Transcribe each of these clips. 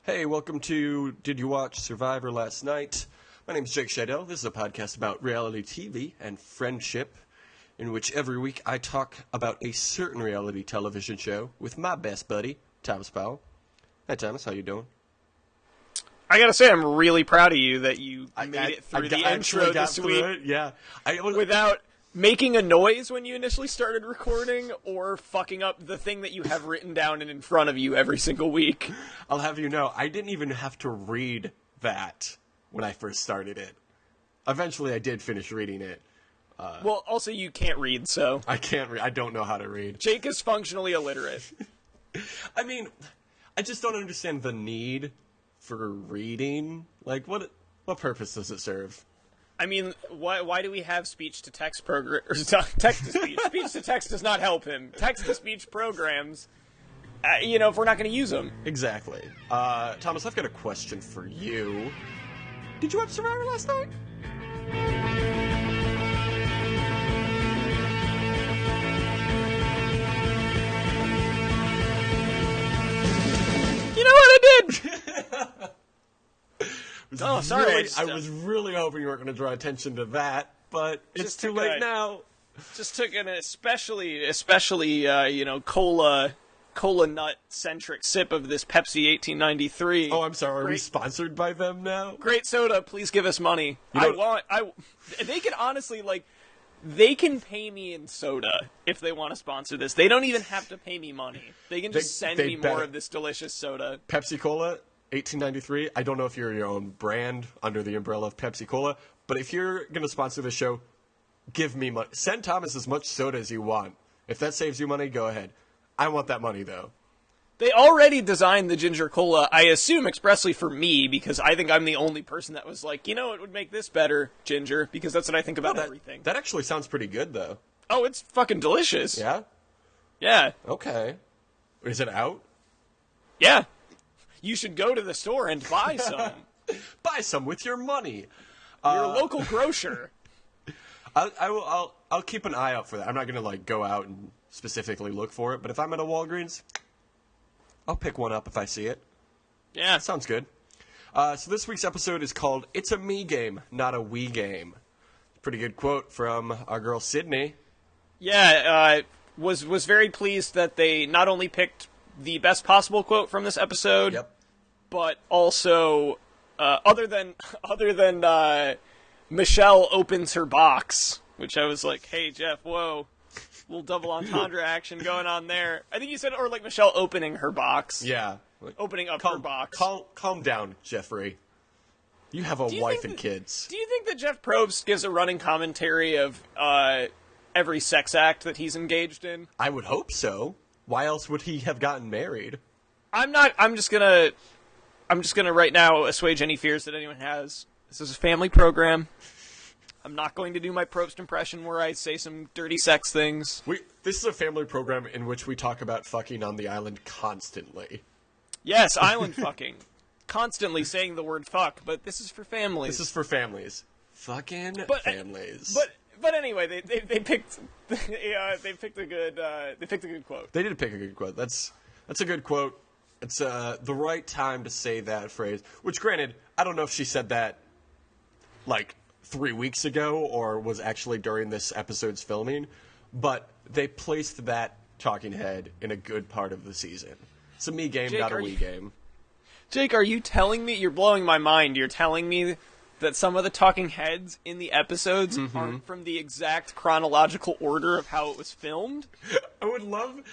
Hey, welcome to Did You Watch Survivor Last Night? My name is Jake Scheidel. This is a podcast about reality TV and friendship, in which every week I talk about a certain reality television show with my best buddy, Thomas Powell. Hey, Thomas, how you doing? I gotta say, I'm really proud of you that you made it through the intro this week. Yeah. Without making a noise when you initially started recording, or fucking up the thing that you have written down and in front of you every single week. I'll have you know, I didn't even have to read that when I first started it. Eventually, I did finish reading it. Well, also, you can't read, so... I can't read. I don't know how to read. Jake is functionally illiterate. I mean, I just don't understand the need for reading. Like, what purpose does it serve? I mean, why do we have speech-to-text program or text-to-speech? Speech-to-text does not help him. Text-to-speech programs, if we're not going to use them. Exactly. Thomas, I've got a question for you. Did you watch Survivor last night? You know what I did? Oh, sorry. I was really hoping you weren't going to draw attention to that, but it's too late now. Just took an especially cola nut centric sip of this Pepsi 1893. Oh, I'm sorry. Are we sponsored by them now? Great soda. Please give us money. They can honestly they can pay me in soda if they want to sponsor this. They don't even have to pay me money. They can just send me more of this delicious soda. Pepsi Cola 1893. I don't know if you're your own brand under the umbrella of Pepsi Cola, but if you're going to sponsor the show, give me money. Send Thomas as much soda as you want. If that saves you money, go ahead. I want that money, though. They already designed the ginger cola, I assume expressly for me, because I think I'm the only person that was like, it would make this better, ginger, because that's what I think about everything. That actually sounds pretty good, though. Oh, it's fucking delicious. Yeah? Yeah. Okay. Is it out? Yeah. You should go to the store and buy some. Buy some with your money. Your local grocer. I'll keep an eye out for that. I'm not going to, go out and specifically look for it, but if I'm at a Walgreens, I'll pick one up if I see it. Yeah. Sounds good. So this week's episode is called It's a Me Game, Not a We Game. Pretty good quote from our girl Sydney. Yeah, was very pleased that they not only picked the best possible quote from this episode, yep, but also other than Michelle opens her box, which I was like, hey Jeff, whoa, little double entendre action going on there. I think you said, or Michelle opening her box. Yeah, opening up her box. Calm down, Jeffrey. You have a wife and kids. Do you think that Jeff Probst gives a running commentary of every sex act that he's engaged in? I would hope so. Why else would he have gotten married? I'm just gonna right now assuage any fears that anyone has. This is a family program. I'm not going to do my Probst impression where I say some dirty sex things. This is a family program in which we talk about fucking on the island constantly. Yes, island fucking. Constantly saying the word fuck, but this is for families. This is for families. Fucking families. But anyway, they picked a good quote. They did pick a good quote. That's a good quote. It's the right time to say that phrase. Which, granted, I don't know if she said that 3 weeks ago or was actually during this episode's filming, but they placed that talking head in a good part of the season. It's a me game, Jake, not a we game. Jake, are you telling me, you're blowing my mind, you're telling me that some of the talking heads in the episodes aren't from the exact chronological order of how it was filmed? I would love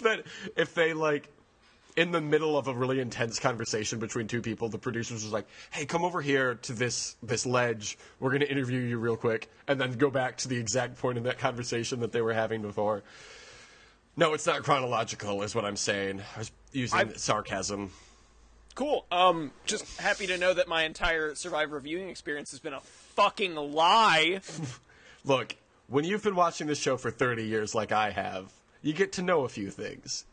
that if they, in the middle of a really intense conversation between two people, the producers was like, hey, come over here to this ledge. We're going to interview you real quick, and then go back to the exact point in that conversation that they were having before. No, it's not chronological, is what I'm saying. I was using sarcasm. Cool. Just happy to know that my entire Survivor viewing experience has been a fucking lie. Look, when you've been watching this show for 30 years like I have, you get to know a few things.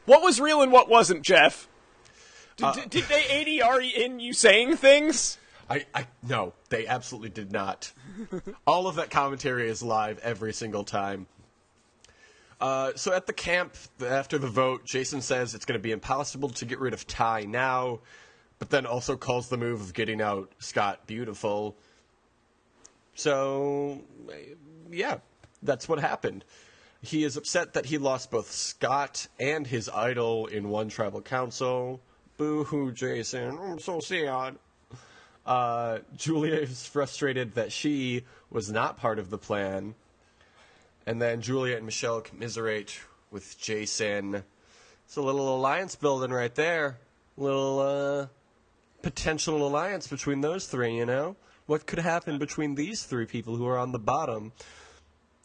What was real and what wasn't, Jeff? Did they ADR in you saying things? No, they absolutely did not. All of that commentary is live every single time. So at the camp, after the vote, Jason says it's going to be impossible to get rid of Ty now, but then also calls the move of getting out Scott beautiful. So, yeah, that's what happened. He is upset that he lost both Scott and his idol in one tribal council. Boo-hoo, Jason. I'm so sad. Julia is frustrated that she was not part of the plan. And then Julia and Michelle commiserate with Jason. It's a little alliance building right there. Little potential alliance between those three, you know? What could happen between these three people who are on the bottom,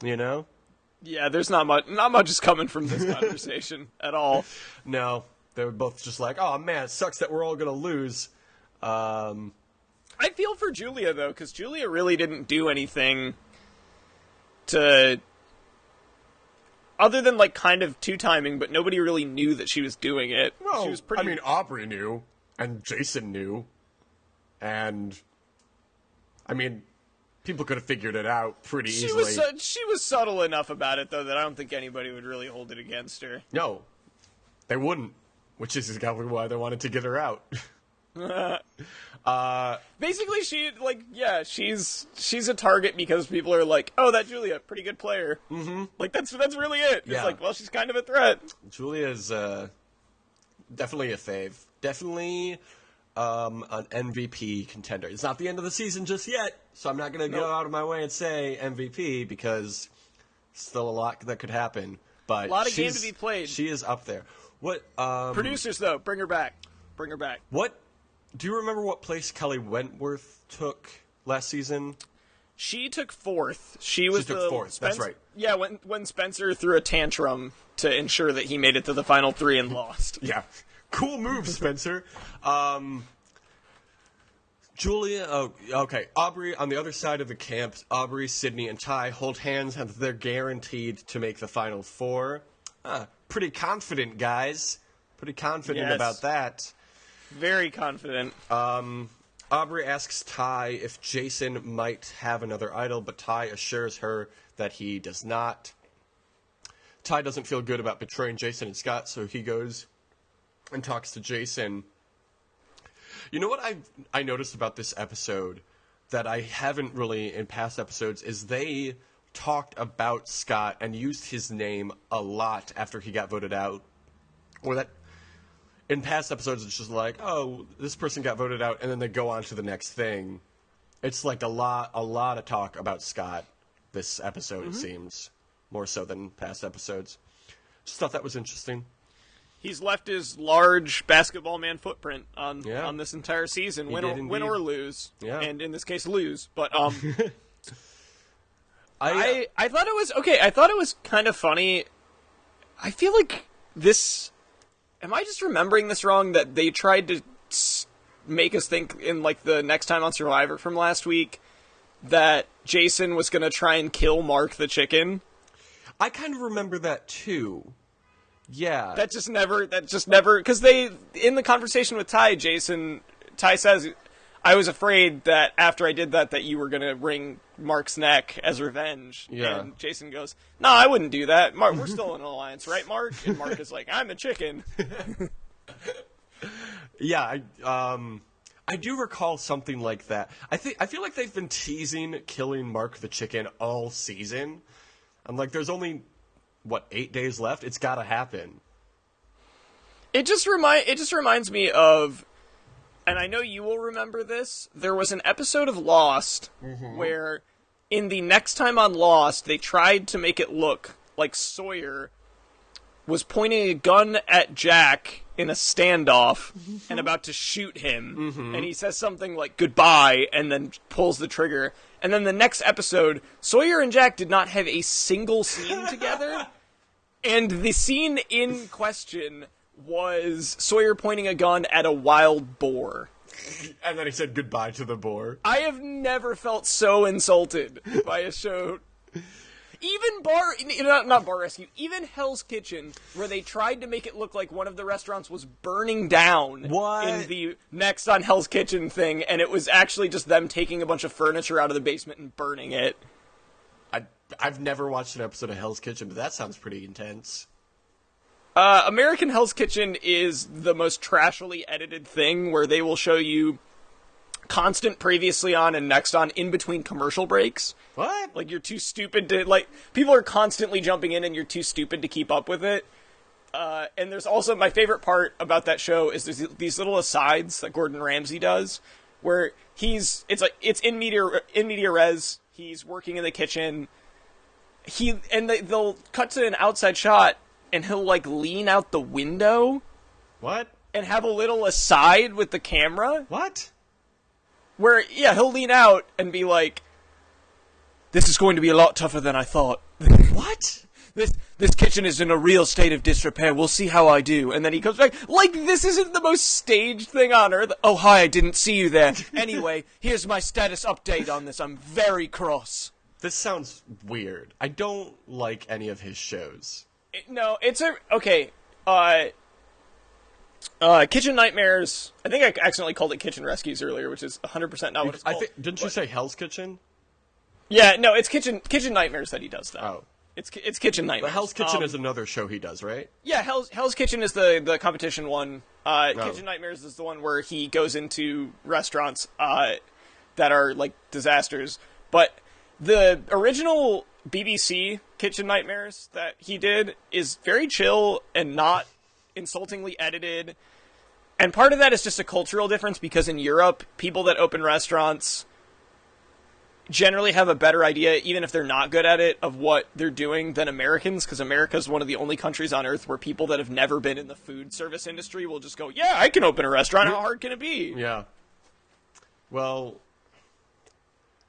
you know? Yeah, there's not much is coming from this conversation at all. No, they were both just like, oh man, it sucks that we're all going to lose. I feel for Julia, though, because Julia really didn't do anything to... Other than, like, kind of two-timing, but nobody really knew that she was doing it. Well, she was pretty... I mean, Aubrey knew, and Jason knew, and... I mean, people could have figured it out pretty easily. She was subtle enough about it, though, that I don't think anybody would really hold it against her. No, they wouldn't, which is exactly why they wanted to get her out. Basically, she's a target because people are like, oh, that Julia, pretty good player. Mm-hmm. Like, that's really it. Yeah. It's like, well, she's kind of a threat. Julia's definitely a fave. Definitely an MVP contender. It's not the end of the season just yet, so I'm not going to go out of my way and say MVP because still a lot that could happen. But a lot of games to be played. She is up there. What producers, though, bring her back. Bring her back. What? Do you remember what place Kelly Wentworth took last season? She took fourth. She took fourth. That's right. Yeah, when Spencer threw a tantrum to ensure that he made it to the final three and lost. Yeah. Cool move, Spencer. Julia, oh, okay. Aubrey, on the other side of the camp, Aubrey, Sydney, and Ty hold hands and they're guaranteed to make the final four. Pretty confident, guys. Pretty confident about that. Very confident. Aubrey asks Ty if Jason might have another idol, but Ty assures her that he does not. Ty doesn't feel good about betraying Jason and Scott, so he goes and talks to Jason. You know what I noticed about this episode that I haven't really in past episodes is they talked about Scott and used his name a lot after he got voted out. Or that in past episodes it's just like, oh, this person got voted out, and then they go on to the next thing. It's like a lot of talk about Scott this episode, it seems. More so than past episodes. Just thought that was interesting. He's left his large basketball man footprint on this entire season, win or lose, and in this case lose. But I thought it was okay. I thought it was kind of funny. I feel like this. Am I just remembering this wrong? That they tried to make us think in like the next time on Survivor from last week that Jason was going to try and kill Mark the chicken. I kind of remember that too. Yeah. That just never, because they, in the conversation with Ty says, I was afraid that after I did that you were going to wring Mark's neck as revenge. Yeah. And Jason goes, no, I wouldn't do that. Mark, we're still in an alliance, right, Mark? And Mark is like, I'm a chicken. Yeah, I do recall something like that. I feel like they've been teasing killing Mark the chicken all season. I'm like, there's only 8 days left? It's got to happen. It just reminds me of, and I know you will remember this, there was an episode of Lost where in the next time on Lost, they tried to make it look like Sawyer was pointing a gun at Jack in a standoff and about to shoot him. And he says something like, goodbye, and then pulls the trigger. And then the next episode, Sawyer and Jack did not have a single scene together. And the scene in question was Sawyer pointing a gun at a wild boar. And then he said goodbye to the boar. I have never felt so insulted by a show. Even not Bar Rescue, even Hell's Kitchen, where they tried to make it look like one of the restaurants was burning down in the next on Hell's Kitchen thing, and it was actually just them taking a bunch of furniture out of the basement and burning it. I've never watched an episode of Hell's Kitchen, but that sounds pretty intense. American Hell's Kitchen is the most trashily edited thing where they will show you constant previously on and next on in between commercial breaks. What? Like, you're too stupid to, like, people are constantly jumping in and you're too stupid to keep up with it. And there's also, my favorite part about that show is there's these little asides that Gordon Ramsay does, where it's in media res, he's working in the kitchen, they'll cut to an outside shot, and he'll, like, lean out the window. What? And have a little aside with the camera. What? Where, yeah, he'll lean out and be like, this is going to be a lot tougher than I thought. What? This kitchen is in a real state of disrepair. We'll see how I do. And then he comes back, like, this isn't the most staged thing on earth. Oh, hi, I didn't see you there. Anyway, here's my status update on this. I'm very cross. This sounds weird. I don't like any of his shows. Okay. Kitchen Nightmares. I think I accidentally called it Kitchen Rescues earlier, which is 100% not what it's called. Didn't you say Hell's Kitchen? Yeah, no, it's Kitchen Nightmares that he does, though. Oh. It's Kitchen Nightmares. But Hell's Kitchen is another show he does, right? Yeah, Hell's Kitchen is the competition one. Kitchen Nightmares is the one where he goes into restaurants that are, like, disasters. But the original BBC Kitchen Nightmares that he did is very chill and not insultingly edited. And part of that is just a cultural difference, because in Europe, people that open restaurants generally have a better idea, even if they're not good at it, of what they're doing than Americans, because America's one of the only countries on earth where people that have never been in the food service industry will just go, yeah, I can open a restaurant, how hard can it be? Yeah. Well,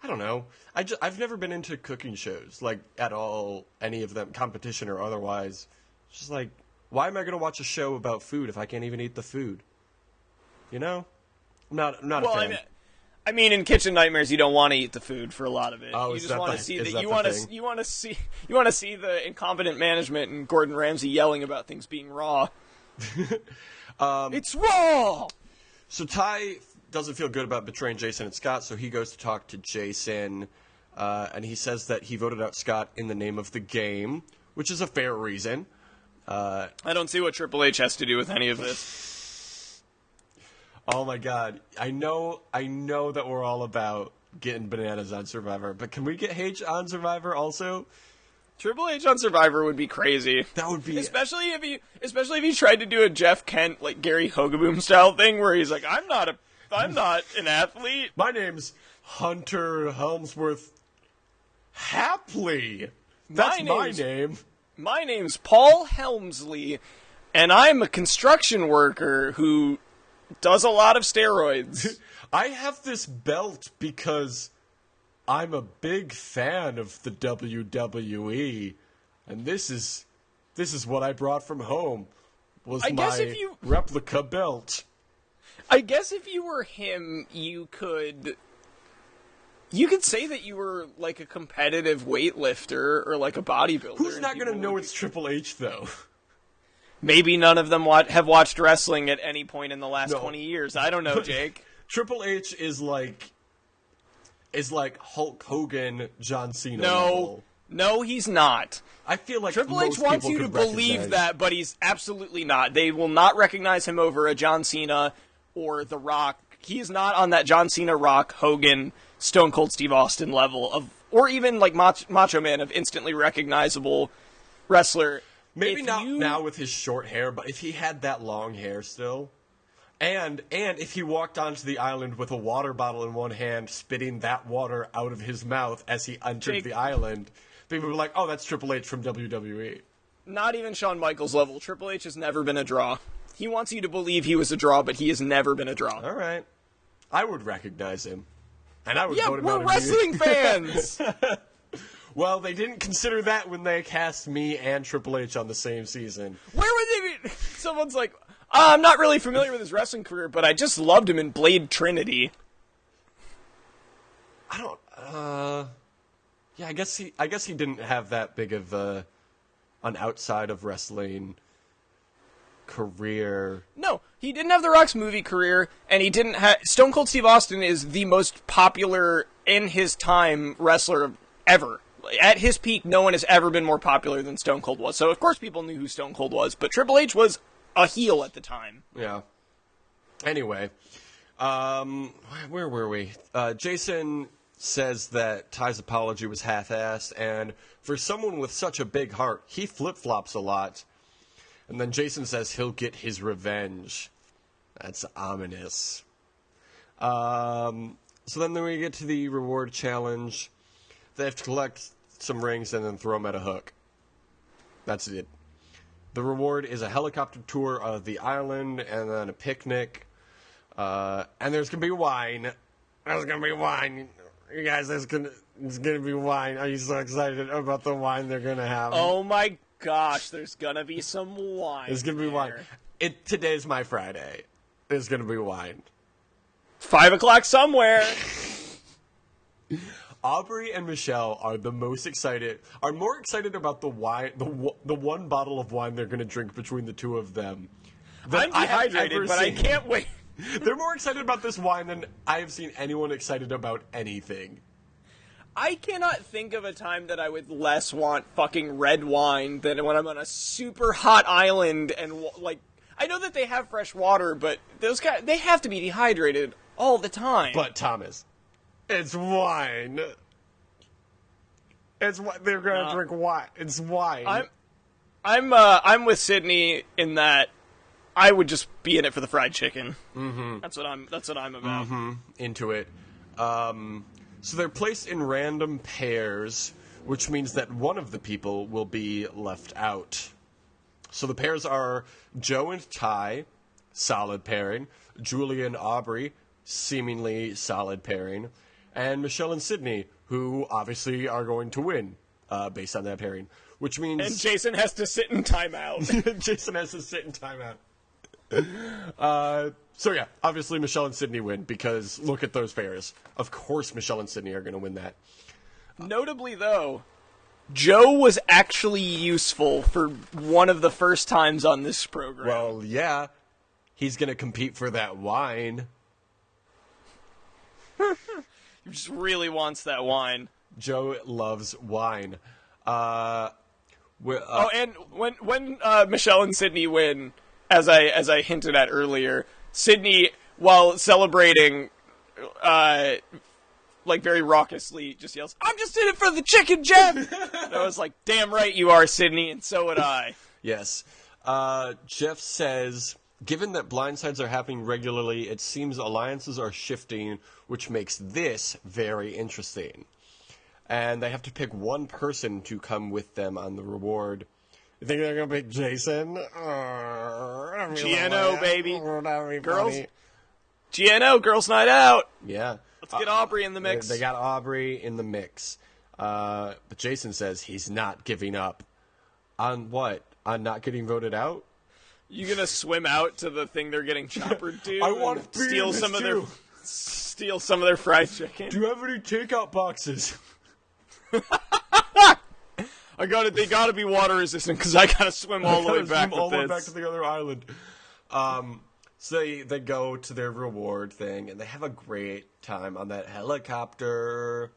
I don't know. I've never been into cooking shows, like, at all, any of them, competition or otherwise. It's just like, why am I going to watch a show about food if I can't even eat the food? You know? I'm not a fan. I mean, in Kitchen Nightmares, you don't want to eat the food for a lot of it. Oh, you just want to see you want to see the incompetent management and Gordon Ramsay yelling about things being raw. It's raw. So Ty doesn't feel good about betraying Jason and Scott, so he goes to talk to Jason, and he says that he voted out Scott in the name of the game, which is a fair reason. I don't see what Triple H has to do with any of this. Oh my God. I know that we're all about getting bananas on Survivor, but can we get H on Survivor also? Triple H on Survivor would be crazy. That would be especially if he tried to do a Jeff Kent, like, Gary Hogaboom style thing where he's like, I'm not an athlete. My name's Hunter Helmsworth Hapley. That's my name. My name's Paul Helmsley, and I'm a construction worker who does a lot of steroids. I have this belt because I'm a big fan of the WWE, and this is what I brought from home. Was my replica belt. I guess if you were him, you could say that you were, like, a competitive weightlifter or, like, a bodybuilder. Who's not going to know it's Triple H, though? Maybe none of them have watched wrestling at any point in the last 20 years. I don't know, Jake. Triple H is like Hulk Hogan, John Cena. No, he's not. I feel like Triple H wants you to believe that, but he's absolutely not. They will not recognize him over a John Cena or The Rock. He is not on that John Cena, Rock, Hogan, Stone Cold Steve Austin level of, or even like Macho Man, of instantly recognizable wrestler. Maybe not now with his short hair, but if he had that long hair still, and if he walked onto the island with a water bottle in one hand, spitting that water out of his mouth as he entered the island, people were like, "Oh, that's Triple H from WWE." Not even Shawn Michaels level. Triple H has never been a draw. He wants you to believe he was a draw, but he has never been a draw. All right, I would recognize him, and I would vote him out. Yeah, we're wrestling fans. Well, they didn't consider that when they cast me and Triple H on the same season. Where would they be? Someone's like, I'm not really familiar with his wrestling career, but I just loved him in Blade Trinity. I don't. Yeah, I guess he didn't have that big of an outside of wrestling career. No, he didn't have The Rock's movie career, and he didn't have. Stone Cold Steve Austin is the most popular in his time wrestler ever. at his peak, no one has ever been more popular than Stone Cold was. So, of course, people knew who Stone Cold was, but Triple H was a heel at the time. Yeah. Anyway, where were we? Jason says that Ty's apology was half-assed, and for someone with such a big heart, he flip-flops a lot. And then Jason says he'll get his revenge. That's ominous. So then we get to the reward challenge. They have to collect some rings and then throw them at a hook. That's it. The reward is a helicopter tour of the island and then a picnic. And there's going to be wine. There's going to be wine. You guys, it's going to be wine. Are you so excited about the wine they're going to have? Oh my gosh, there's going to be some wine. There's going to be wine. Today's my Friday. There's going to be wine. 5 o'clock somewhere. Aubrey and Michelle are more excited about the wine, the one bottle of wine they're going to drink between the two of them. I'm dehydrated, but I can't wait. They're more excited about this wine than I have seen anyone excited about anything. I cannot think of a time that I would less want fucking red wine than when I'm on a super hot island and, like, I know that they have fresh water, but those guys, they have to be dehydrated all the time. But, Thomas, it's wine. It's what they're going to drink wine. It's wine. I'm with Sydney in that I would just be in it for the fried chicken. Mm-hmm. That's what I'm about. Mm-hmm. Into it. So they're placed in random pairs, which means that one of the people will be left out. So the pairs are Joe and Ty, solid pairing. Julia and Aubrey, seemingly solid pairing. And Michelle and Sydney, who obviously are going to win based on that pairing. Which means... And Jason has to sit in timeout. Jason has to sit in timeout. So yeah, obviously Michelle and Sydney win because look at those pairs. Of course Michelle and Sydney are going to win that. Notably, though, Joe was actually useful for one of the first times on this program. Well, yeah. He's going to compete for that wine. He just really wants that wine. Joe loves wine. And when Michelle and Sydney win, as I hinted at earlier, Sydney, while celebrating, like very raucously, just yells, "I'm just in it for the chicken, Jeff!" And I was like, "Damn right you are, Sydney," and so would I. Yes. Jeff says, given that blindsides are happening regularly, it seems alliances are shifting, which makes this very interesting. And they have to pick one person to come with them on the reward. You think they're going to pick Jason? GNO, baby. Girls. GNO, girls' night out. Yeah. Let's get Aubrey in the mix. They got Aubrey in the mix. But Jason says he's not giving up. On what? On not getting voted out? You gonna swim out to the thing they're getting choppered to? I want to steal some of their fried chicken. Do you have any takeout boxes? They gotta be water resistant because I gotta swim all the way back. All the way back to the other island. So they go to their reward thing and they have a great time on that helicopter.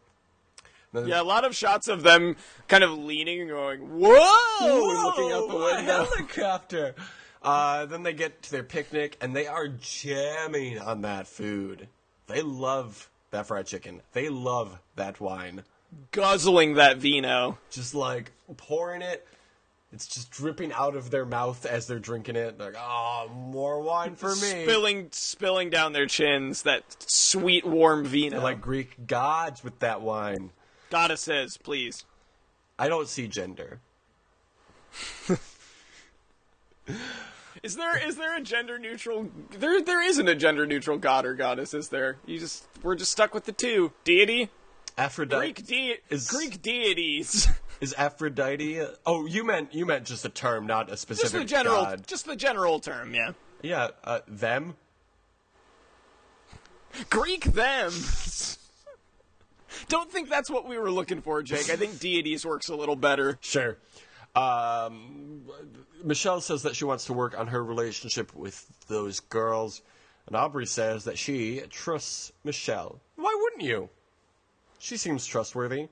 Yeah, a lot of shots of them kind of leaning and going, "Whoa!" and looking out the window. Helicopter. Then they get to their picnic and they are jamming on that food. They love that fried chicken. They love that wine. Guzzling that vino. Just like pouring it. It's just dripping out of their mouth as they're drinking it. They're like, oh, more wine for me. Spilling down their chins, that sweet, warm vino. They're like Greek gods with that wine. Goddesses, please. I don't see gender. Is there a gender neutral? There isn't a gender neutral god or goddess, is there? We're just stuck with the two. Deity? Aphrodite. Greek deities. Is Aphrodite? Oh, you meant just a term, not a specific god. Just the general term, yeah. Yeah, them. Greek them. Don't think that's what we were looking for, Jake. I think deities works a little better. Sure. Michelle says that she wants to work on her relationship with those girls, and Aubrey says that she trusts Michelle. Why wouldn't you? She seems trustworthy.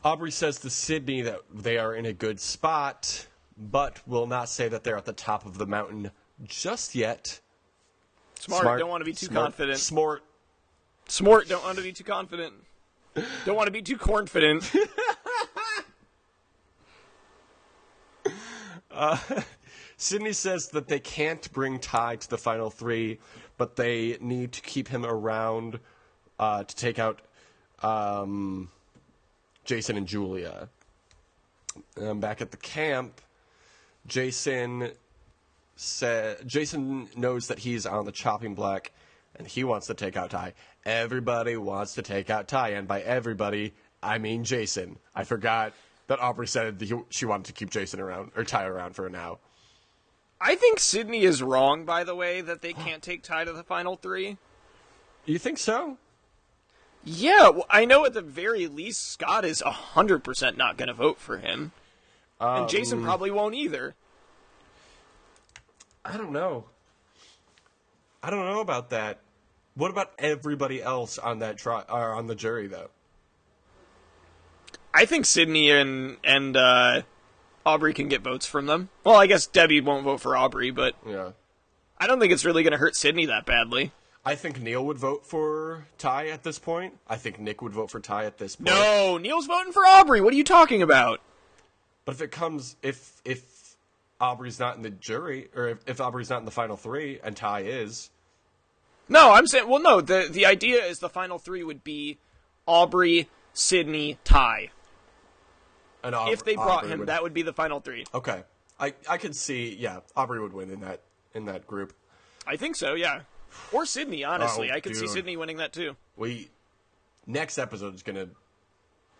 Aubrey says to Sydney that they are in a good spot, but will not say that they're at the top of the mountain just yet. Smart. Don't want to be too confident. Smart. Don't want to be too confident. Don't want to be too cornfident. Sydney says that they can't bring Ty to the final 3, but they need to keep him around to take out Jason and Julia. Back at the camp, Jason knows that he's on the chopping block, and he wants to take out Ty. Everybody wants to take out Ty, and by everybody, I mean Jason. I forgot that Aubrey said that she wanted to keep Jason around, or Ty around for now. I think Sydney is wrong, by the way, that they can't take Ty to the final 3. You think so? Yeah, well, I know at the very least Scott is 100% not going to vote for him. And Jason probably won't either. I don't know. I don't know about that. What about everybody else on that on the jury, though? I think Sydney and Aubrey can get votes from them. Well, I guess Debbie won't vote for Aubrey, but yeah, I don't think it's really going to hurt Sydney that badly. I think Neil would vote for Ty at this point. I think Nick would vote for Ty at this point. No, Neil's voting for Aubrey. What are you talking about? But if Aubrey's not in the jury, or if Aubrey's not in the final 3 and Ty is. No, I'm saying, well, no, the idea is the final 3 would be Aubrey, Sydney, Ty. And if they brought him, that would be the final 3. Okay. I could see, yeah, Aubrey would win in that group. I think so, yeah. Or Sydney, honestly. I could see Sydney winning that too. Next episode is gonna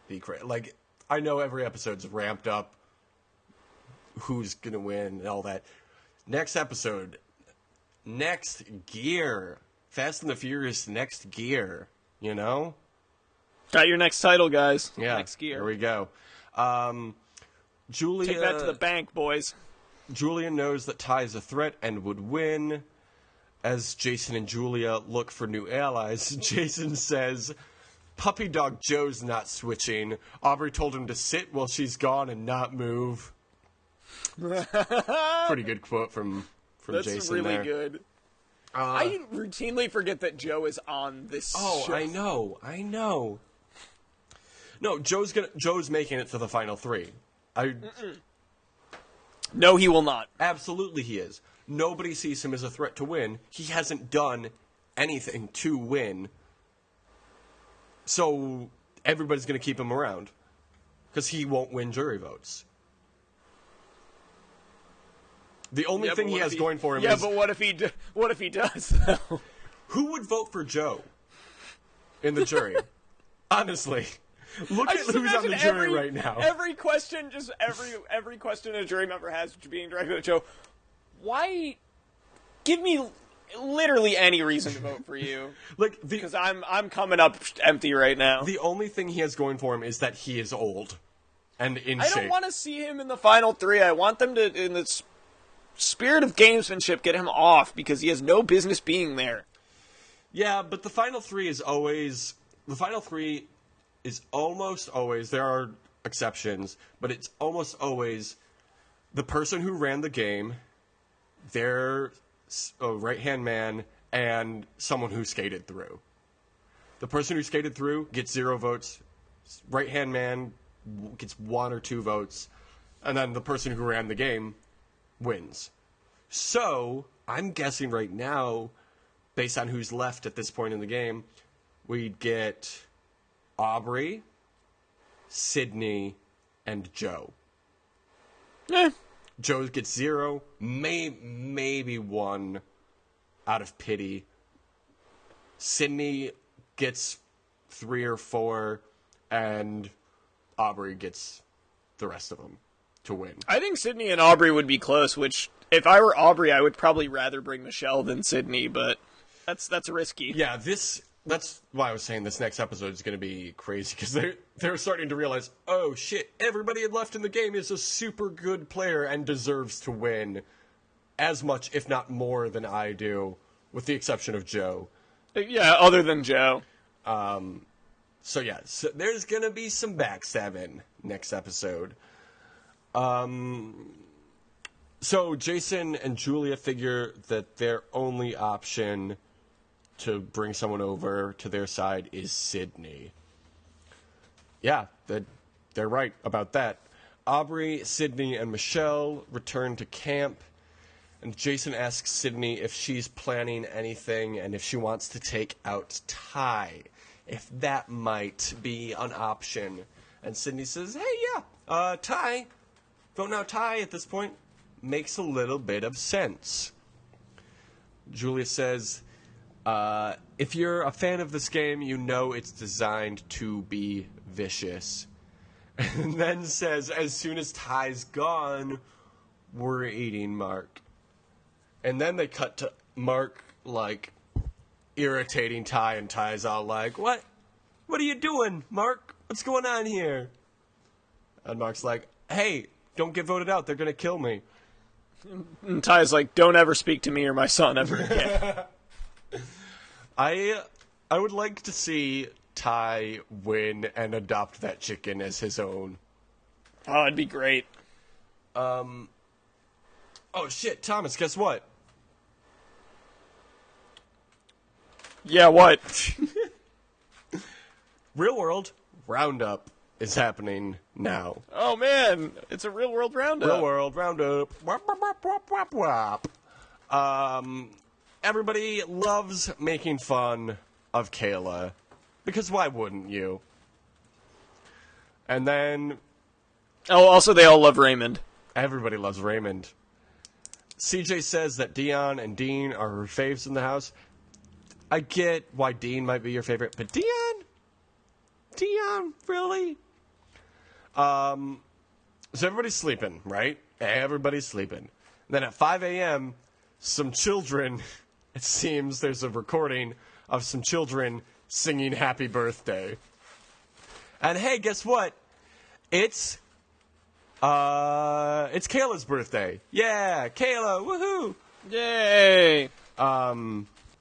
be crazy. Like, I know every episode's ramped up who's gonna win and all that. Next episode, Next Gear. Fast and the Furious Next Gear, you know? Got your next title, guys. Yeah. Next Gear. Here we go. Julia... Take that to the bank, boys. Julia knows that Ty is a threat and would win. As Jason and Julia look for new allies, Jason says, "Puppy dog Joe's not switching. Aubrey told him to sit while she's gone and not move." Pretty good quote from That's Jason. That's really there. good. I routinely forget that Joe is on this show. I know. No, Joe's making it to the final 3. No, he will not. Absolutely he is. Nobody sees him as a threat to win. He hasn't done anything to win. So everybody's going to keep him around. Because he won't win jury votes. The only thing he has going for him is... Yeah, but what if he does, though? Who would vote for Joe in the jury? Honestly. Look at who's on the jury right now. Every question a jury member has being directed at Joe. Why? Give me literally any reason to vote for you. Because I'm coming up empty right now. The only thing he has going for him is that he is old and in shape. I don't want to see him in the final 3. I want them to, in the spirit of gamesmanship, get him off because he has no business being there. Yeah, but the final 3 is always... The final 3 is almost always... There are exceptions, but it's almost always the person who ran the game... their right-hand man, and someone who skated through. The person who skated through gets 0 votes. Right-hand man gets 1 or 2 votes. And then the person who ran the game wins. So, I'm guessing right now, based on who's left at this point in the game, we'd get Aubrey, Sydney, and Joe. Joe gets 0, maybe 1 out of pity. Sydney gets 3 or 4, and Aubrey gets the rest of them to win. I think Sydney and Aubrey would be close, which, if I were Aubrey, I would probably rather bring Michelle than Sydney, but that's risky. Yeah, that's why I was saying this next episode is going to be crazy, because they're starting to realize, oh shit, everybody left in the game is a super good player and deserves to win as much, if not more, than I do, with the exception of Joe. Yeah, other than Joe. So yeah, there's gonna be some backstabbing next episode. So Jason and Julia figure that their only option to bring someone over to their side is Sydney. Yeah, they're right about that. Aubrey, Sydney, and Michelle return to camp, and Jason asks Sydney if she's planning anything and if she wants to take out Ty, if that might be an option. And Sydney says, hey, yeah, Ty, voting out Ty at this point makes a little bit of sense. Julia says, if you're a fan of this game, you know it's designed to be vicious. And then says, as soon as Ty's gone, we're eating Mark. And then they cut to Mark, like, irritating Ty, and Ty's all like, What are you doing, Mark? What's going on here? And Mark's like, hey, don't get voted out. They're going to kill me. And Ty's like, don't ever speak to me or my son ever again. I would like to see Ty win and adopt that chicken as his own. Oh, it'd be great. Oh, shit, Thomas, guess what? Yeah, what? Real World Roundup is happening now. Oh, man. It's a Real World Roundup. Real World Roundup. Wap, wap, wap, wap, wap, wap. Everybody loves making fun of Kayla. Because why wouldn't you? And then... Oh, also they all love Raymond. Everybody loves Raymond. CJ says that Dion and Dean are her faves in the house. I get why Dean might be your favorite, but Dion? Dion, really? So everybody's sleeping, right? Everybody's sleeping. Then at 5 a.m., some children, it seems there's a recording of some children singing Happy Birthday. And hey, guess what? It's Kayla's birthday. Yeah, Kayla, woohoo! Yay!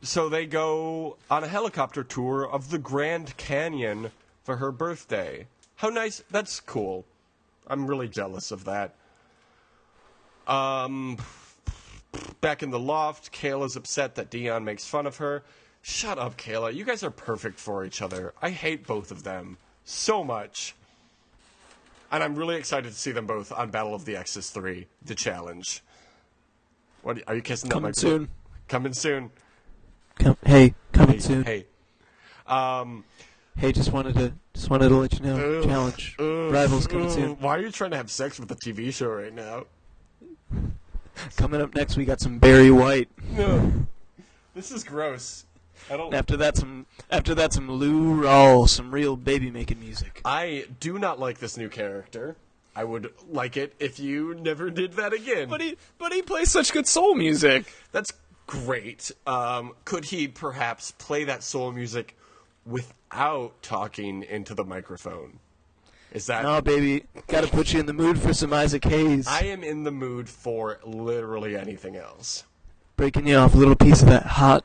So they go on a helicopter tour of the Grand Canyon for her birthday. How nice. That's cool. I'm really jealous of that. Back in the loft, Kayla's upset that Dion makes fun of her. Shut up, Kaôh. You guys are perfect for each other. I hate both of them so much. And I'm really excited to see them both on Battle of the Exes 3, the challenge. What are you kissing that mic? Coming soon. Coming soon. Coming soon. Hey. Hey, just wanted to let you know. Challenge. Rivals coming soon. Why are you trying to have sex with the TV show right now? Coming up next, we got some Barry White. No. This is gross. After that, some Lou Rawls, some real baby making music. I do not like this new character. I would like it if you never did that again. But he plays such good soul music. That's great. Could he perhaps play that soul music without talking into the microphone? Is that... No, baby. Gotta put you in the mood for some Isaac Hayes. I am in the mood for literally anything else. Breaking you off a little piece of that hot...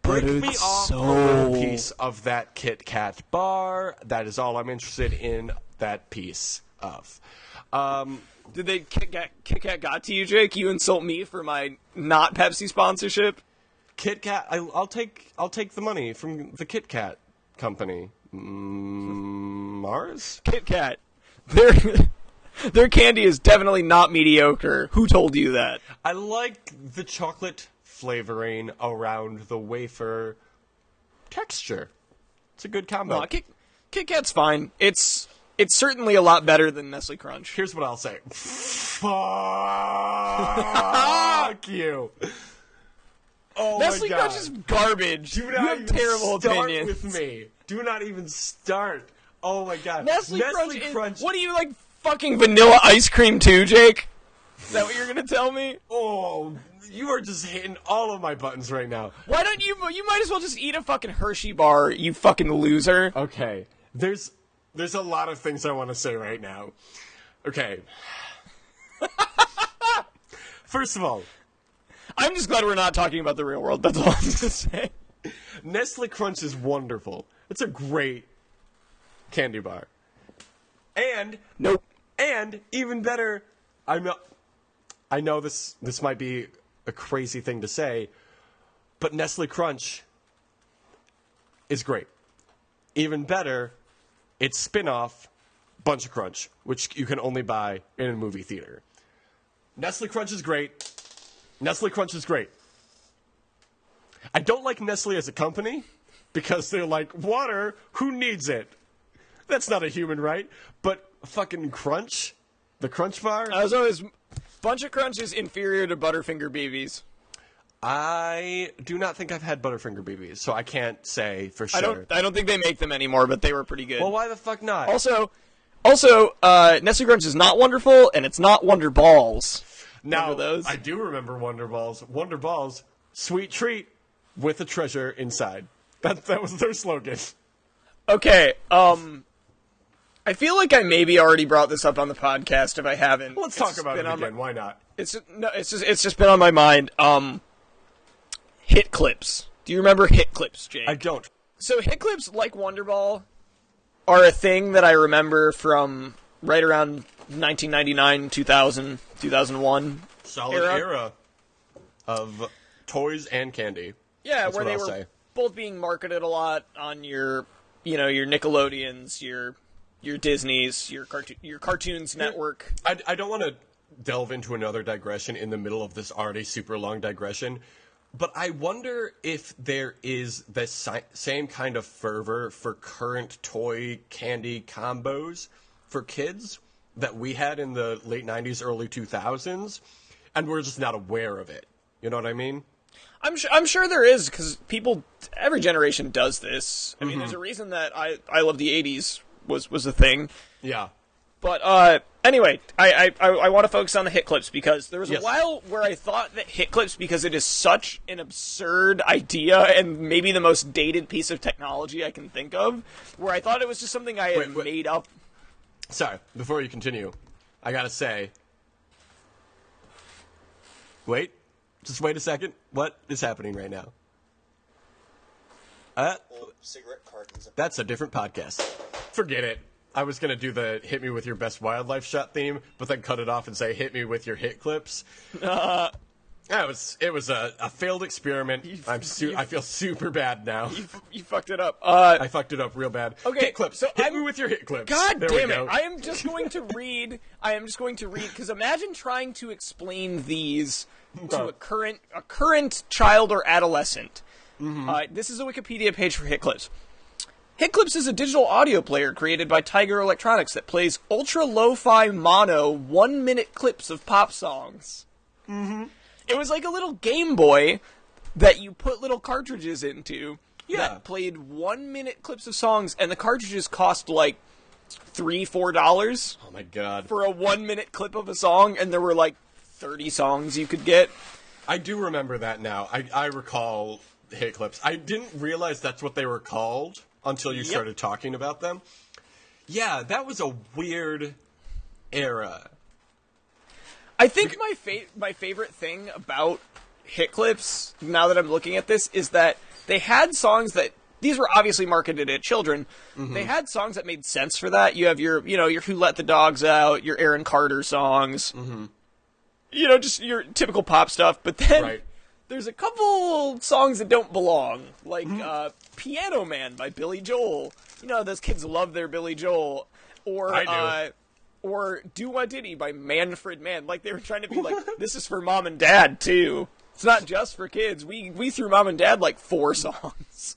Break me off a little piece of that Kit Kat bar. That is all I'm interested in that piece of. Did they Kit Kat got to you, Jake? You insult me for my not Pepsi sponsorship? Kit Kat, I'll take the money from the Kit Kat company. Mars? Kit Kat. Their candy is definitely not mediocre. Who told you that? I like the chocolate flavoring around the wafer texture. It's a good combo. No, Kit Kat's fine. It's certainly a lot better than Nestle Crunch. Here's what I'll say. Fuck you. Oh Nestle my God. Crunch is garbage. Do not you have even terrible start opinions. with me. Do not even start. Oh my God. Nestle Crunch. What do you like? Fucking vanilla ice cream too, Jake? Is that what you're gonna tell me? Oh, you are just hitting all of my buttons right now. Why don't you? You might as well just eat a fucking Hershey bar, you fucking loser. Okay. There's a lot of things I want to say right now. Okay. First of all, I'm just glad we're not talking about the real world. That's all I'm gonna say. Nestle Crunch is wonderful. It's a great candy bar. And Nope. And even better, I know this might be a crazy thing to say, but Nestle Crunch is great. Even better, it's spin-off Bunch of Crunch, which you can only buy in a movie theater. Nestle Crunch is great. Nestle Crunch is great. I don't like Nestle as a company because they're like, water, who needs it? That's not a human right. But fucking Crunch, the Crunch bar. Bunch of Crunch is inferior to Butterfinger BBs. I do not think I've had Butterfinger BBs, so I can't say for sure. I don't think they make them anymore, but they were pretty good. Well, why the fuck not? Also, Nestle Crunch is not Wonderful, and it's not Wonder Balls. Now, those? I do remember Wonder Balls. Wonder Balls, sweet treat with a treasure inside. That was their slogan. Okay, I feel like I maybe already brought this up on the podcast if I haven't. Let's talk about it again. Why not? It's just been on my mind. Hit clips. Do you remember hit clips, Jake? I don't. So hit clips, like Wonderball, are a thing that I remember from right around 1999, 2000, 2001. Solid era of toys and candy. Yeah, that's where they were both being marketed a lot on your Nickelodeons, your Disneys, your Cartoons Network. I don't want to delve into another digression in the middle of this already super long digression, but I wonder if there is the same kind of fervor for current toy candy combos for kids that we had in the late 90s, early 2000s, and we're just not aware of it. You know what I mean? I'm sure there is, because every generation does this. I mean, there's a reason that I love the 80s was a thing. Yeah. But anyway, I want to focus on the hit clips because there was a while where I thought that hit clips, because it is such an absurd idea and maybe the most dated piece of technology I can think of, where I thought it was just something I had made up. Sorry, before you continue, I gotta say. Wait, just wait a second. What is happening right now? Cigarette cartons. That's a different podcast. Forget it. I was going to do the hit me with your best wildlife shot theme, but then cut it off and say hit me with your hit clips. It was a failed experiment. I feel super bad now. You fucked it up. I fucked it up real bad. Okay, hit clips. So hit me with your hit clips. God there damn we it. go. I am just going to read, because imagine trying to explain these to a current child or adolescent. This is a Wikipedia page for hit clips. Hit clips is a digital audio player created by Tiger Electronics that plays ultra lo-fi mono 1-minute clips of pop songs. It was like a little Game Boy that you put little cartridges into that played 1-minute clips of songs, and the cartridges cost like $3-4. Oh my god. For a 1-minute clip of a song, and there were like 30 songs you could get. I do remember that now. I recall hit clips. I didn't realize that's what they were called until you started talking about them. Yeah, that was a weird era. I think my favorite thing about hit clips, now that I'm looking at this, is that they had songs that, these were obviously marketed at children. They had songs that made sense for that. You have your Who Let the Dogs Out, your Aaron Carter songs. Just your typical pop stuff. But then there's a couple songs that don't belong, like Piano Man by Billy Joel. Those kids love their Billy Joel. Or I do. Or Do What Diddy by Manfred Mann. Like, they were trying to be like, this is for mom and dad, too. It's not just for kids. We threw mom and dad, like, 4 songs.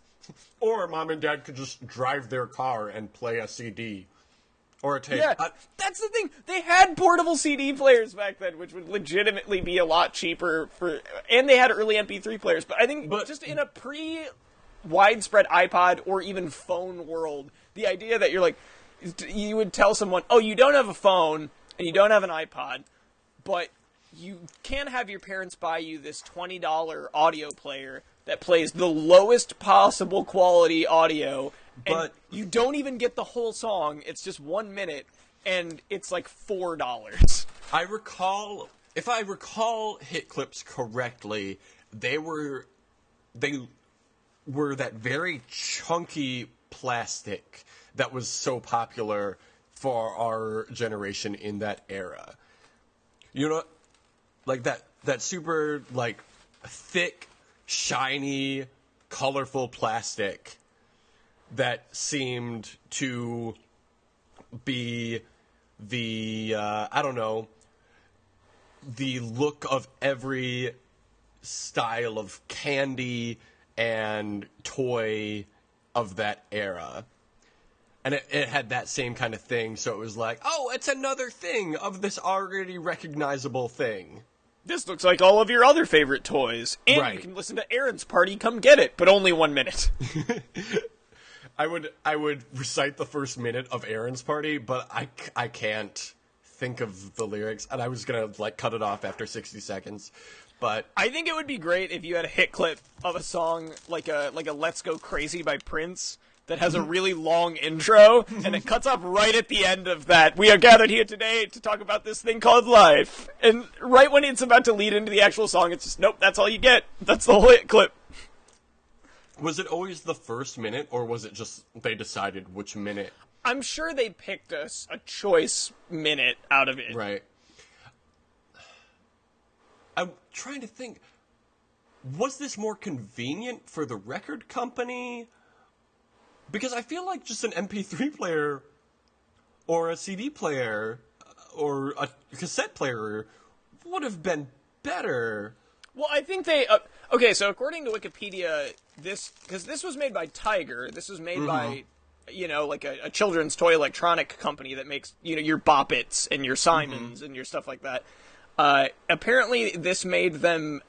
Or mom and dad could just drive their car and play a CD. Or a tape. Yeah, that's the thing. They had portable CD players back then, which would legitimately be a lot cheaper and they had early MP3 players. But I think just in a pre-widespread iPod or even phone world, the idea that you would tell someone, oh, you don't have a phone and you don't have an iPod, but you can have your parents buy you this $20 audio player that plays the lowest possible quality audio, and you don't even get the whole song. It's just 1 minute, and it's like $4. If I recall hit clips correctly, they were that very chunky plastic that was so popular for our generation in that era. You know, like that super, like, thick, shiny, colorful plastic that seemed to be the, I don't know, the look of every style of candy and toy of that era. And it had that same kind of thing, so it was like, oh, it's another thing of this already recognizable thing. This looks like all of your other favorite toys. And Right. You can listen to Aaron's Party, come get it, but only 1 minute. I would recite the first minute of Aaron's Party, but I can't think of the lyrics, and I was gonna like cut it off after 60 seconds. But I think it would be great if you had a hit clip of a song like a Let's Go Crazy by Prince that has a really long intro, and it cuts off right at the end of that. We are gathered here today to talk about this thing called life. And right when it's about to lead into the actual song, it's just, nope, that's all you get. That's the whole hit clip. was it always the first minute, or was it just they decided which minute? I'm sure they picked a choice minute out of it. Right. I'm trying to think. Was this more convenient for the record company? Because I feel like just an MP3 player or a CD player or a cassette player would have been better. Well, I think they... okay, so according to Wikipedia, because this was made by Tiger. This was made by, like a children's toy electronic company that makes, your Bop-Its and your Simons and your stuff like that. Apparently, this made them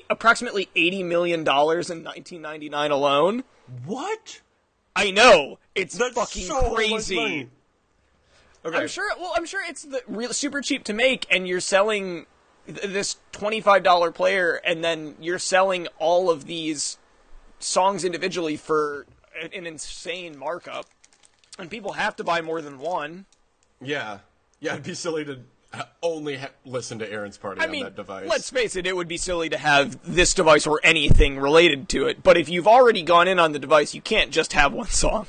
approximately $80 million in 1999 alone. What? I know, it's That's fucking so much crazy. money. Okay. I'm sure it's super cheap to make, and you're selling this $25 player, and then you're selling all of these songs individually for an insane markup, and people have to buy more than one. Yeah, it'd be silly to only listen to Aaron's Party on that device. Let's face it, it would be silly to have this device or anything related to it, but if you've already gone in on the device, you can't just have one song.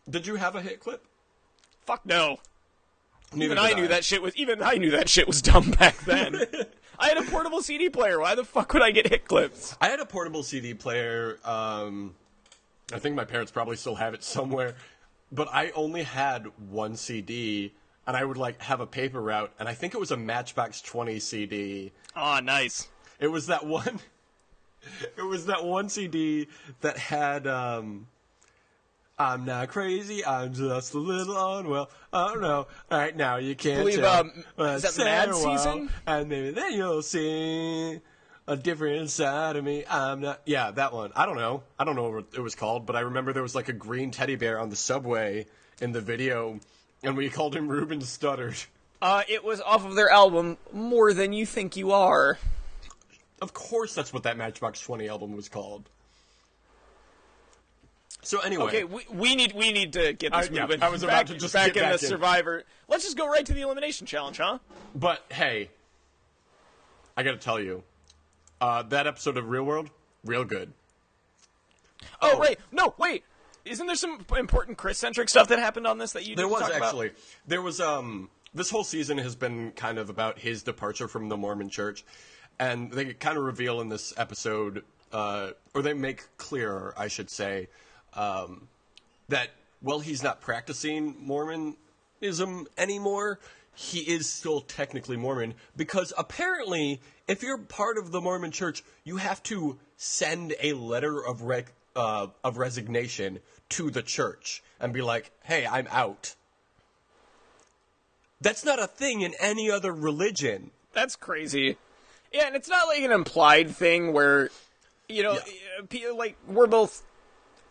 Did you have a hit clip? Fuck no. Neither Even I knew that shit was dumb back then. I had a portable CD player. Why the fuck would I get hit clips? I had a portable CD player. I think my parents probably still have it somewhere. But I only had one CD, and I would have a paper route, and I think it was a Matchbox 20 CD. Oh, nice. It was that one. It was that one CD that had. I'm not crazy, I'm just a little unwell. Oh no, alright, now you can't tell. Is that Mad Season? And maybe then you'll see a different side of me. I'm not. Yeah, that one. I don't know what it was called, but I remember there was a green teddy bear on the subway in the video, and we called him Ruben Stuttered. It was off of their album, More Than You Think You Are. Of course that's what that Matchbox 20 album was called. So anyway, okay, we need to get this moving. I was about to just back get in back the in. Survivor. Let's just go right to the elimination challenge, huh? But hey, I gotta tell you, that episode of Real World, real good. Oh, right. No, wait. Isn't there some important Chris-centric stuff that happened on this that you didn't talk Actually. about? There was, this whole season has been kind of about his departure from the Mormon church. And they kind of reveal in this episode, or they make clear, I should say, that while he's not practicing Mormonism anymore, he is still technically Mormon, because apparently if you're part of the Mormon church, you have to send a letter of resignation to the church and be like, hey, I'm out. That's not a thing in any other religion. That's crazy. Yeah, and it's not like an implied thing where, we're both...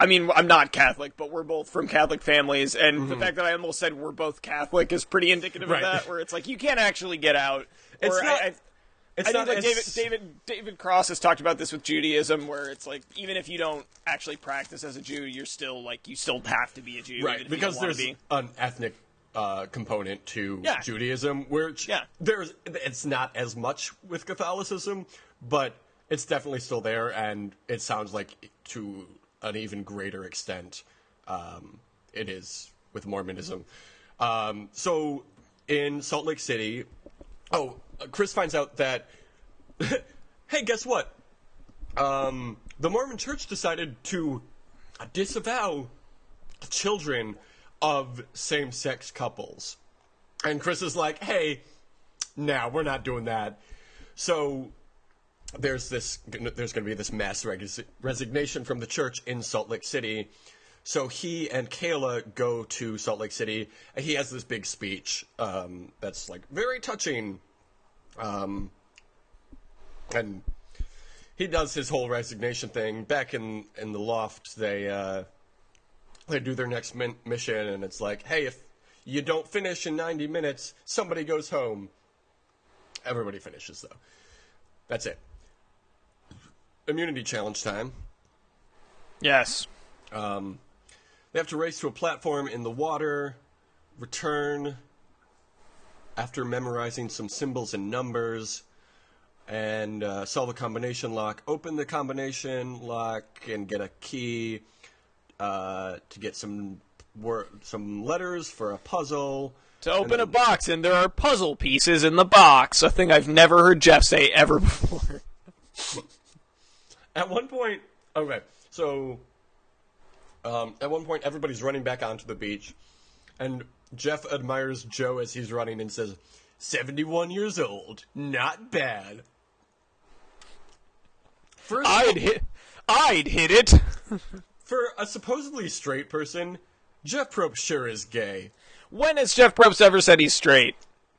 I mean, I'm not Catholic, but we're both from Catholic families, and the fact that I almost said we're both Catholic is pretty indicative of that, where it's like, you can't actually get out. I think David Cross has talked about this with Judaism, where it's like, even if you don't actually practice as a Jew, you're still, you still have to be a Jew. Right, because there's an ethnic component to Judaism, which it's not as much with Catholicism, but it's definitely still there, and it sounds like to an even greater extent it is with Mormonism. So in Salt Lake City, Chris finds out that, hey, guess what? The Mormon Church decided to disavow children of same-sex couples. And Chris is like, hey, no, we're not doing that. So there's going to be this mass resignation from the church in Salt Lake City. So he and Kayla go to Salt Lake City, and he has this big speech that's, like, very touching. And he does his whole resignation thing. Back in the loft, they do their next mission, and it's like, hey, if you don't finish in 90 minutes, somebody goes home. Everybody finishes, though. That's it. Immunity challenge time. Yes. They have to race to a platform in the water, return after memorizing some symbols and numbers, and solve a combination lock. Open the combination lock and get a key to get some letters for a puzzle. To open a box, and there are puzzle pieces in the box. A thing I've never heard Jeff say ever before. At one point, at one point, everybody's running back onto the beach, and Jeff admires Joe as he's running and says, 71 years old, not bad. I'd hit it. For a supposedly straight person, Jeff Probst sure is gay. When has Jeff Probst ever said he's straight?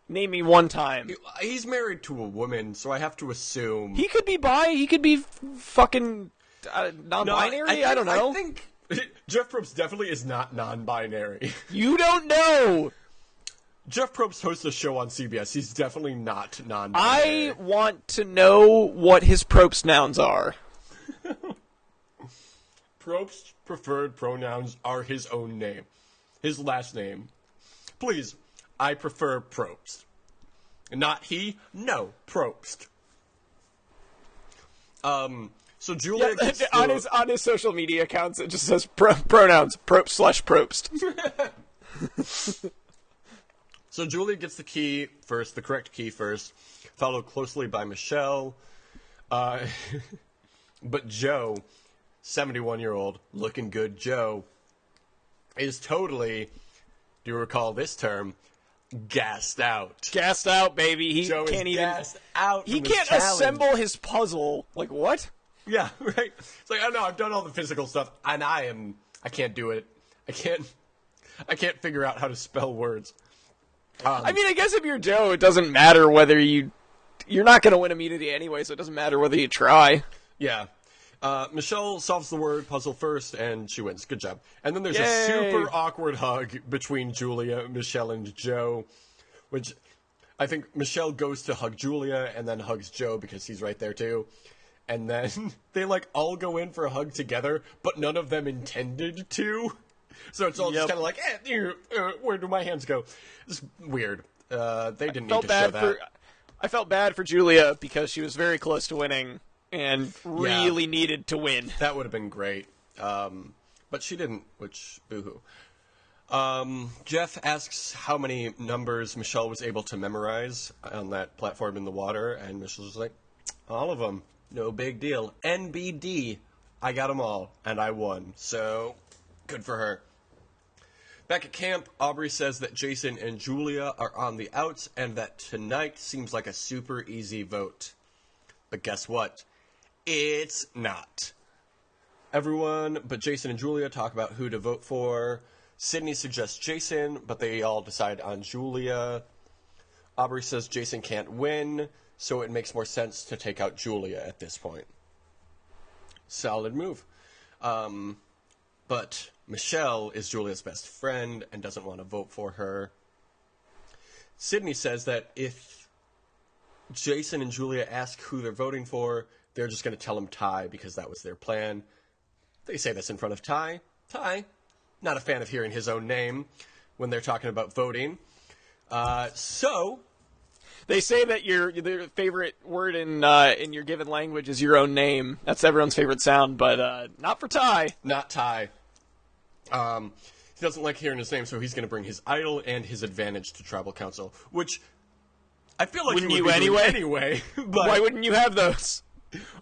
Name me one time. He's married to a woman, so I have to assume... He could be bi, he could be fucking non-binary, No, I don't know. I think Jeff Probst definitely is not non-binary. You don't know! Jeff Probst hosts a show on CBS. He's definitely not non-binary. I want to know what his Probst nouns are. Probst's preferred pronouns are his own name. His last name. Please, I prefer Probst. Not he, no, Probst. So Julia gets on his social media accounts, it just says pronouns, Probst/Probst. So Julia gets the key first, the correct key first, followed closely by Michelle. But Joe, 71-year-old, looking good Joe, is totally, do you recall this term, gassed out. Gassed out, baby. He Joe can't is even. gassed out. He from can't his challenge. assemble his puzzle. Like what? Yeah, right. It's like, oh no, I've done all the physical stuff, and I can't do it. I can't figure out how to spell words. I mean, I guess if you're Joe, it doesn't matter whether you're not going to win immunity anyway, so it doesn't matter whether you try. Yeah. Michelle solves the word puzzle first, and she wins. Good job. And then there's Yay. a super awkward hug between Julia, Michelle, and Joe, which I think Michelle goes to hug Julia and then hugs Joe because he's right there too. And then they like all go in for a hug together, but none of them intended to. So it's all just kind of like, where do my hands go? It's weird. They didn't need to show that. I felt bad for Julia because she was very close to winning and really needed to win. That would have been great. But she didn't, which boo-hoo. Jeff asks how many numbers Michelle was able to memorize on that platform in the water, and Michelle's like, all of them. No big deal. NBD. I got them all, and I won. So, good for her. Back at camp, Aubrey says that Jason and Julia are on the outs, and that tonight seems like a super easy vote. But guess what? It's not. Everyone but Jason and Julia talk about who to vote for. Sydney suggests Jason, but they all decide on Julia. Aubrey says Jason can't win, so it makes more sense to take out Julia at this point. Solid move. But Michelle is Julia's best friend and doesn't want to vote for her. Sydney says that if Jason and Julia ask who they're voting for, they're just going to tell him Ty because that was their plan. They say this in front of Ty. Ty, not a fan of hearing his own name when they're talking about voting. So they say that your favorite word in your given language is your own name. That's everyone's favorite sound, but not for Ty. Not Ty. He doesn't like hearing his name, so he's going to bring his idol and his advantage to tribal council, which I feel like Wouldn't he you would be doing anyway? anyway. But Why wouldn't you have those?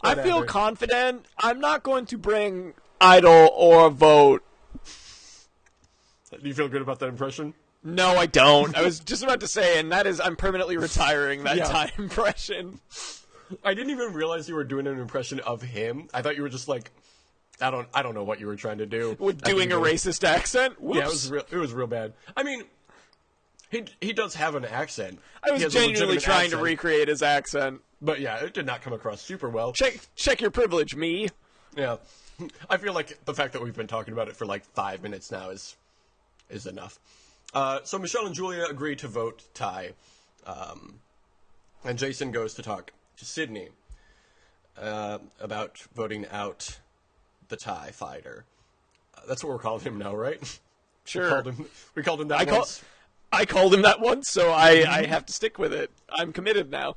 I feel Whatever. confident. I'm not going to bring idol or vote. Do you feel good about that impression? No, I don't. I was just about to say, and that is, I'm permanently retiring that Yeah. time impression. I didn't even realize you were doing an impression of him. I thought you were just like, I don't know what you were trying to do. With I think doing a you were- racist accent? Whoops. Yeah, it was real bad. I mean, he does have an accent. I He was has a genuinely legitimate trying to accent. recreate his accent. But yeah, it did not come across super well. Check your privilege, me. Yeah. I feel like the fact that we've been talking about it for like 5 minutes now is enough. So Michelle and Julia agree to vote tie. And Jason goes to talk to Sydney about voting out the tie fighter. That's what we're calling him now, right? Sure. We called him that once. I called him that once, so I have to stick with it. I'm committed now.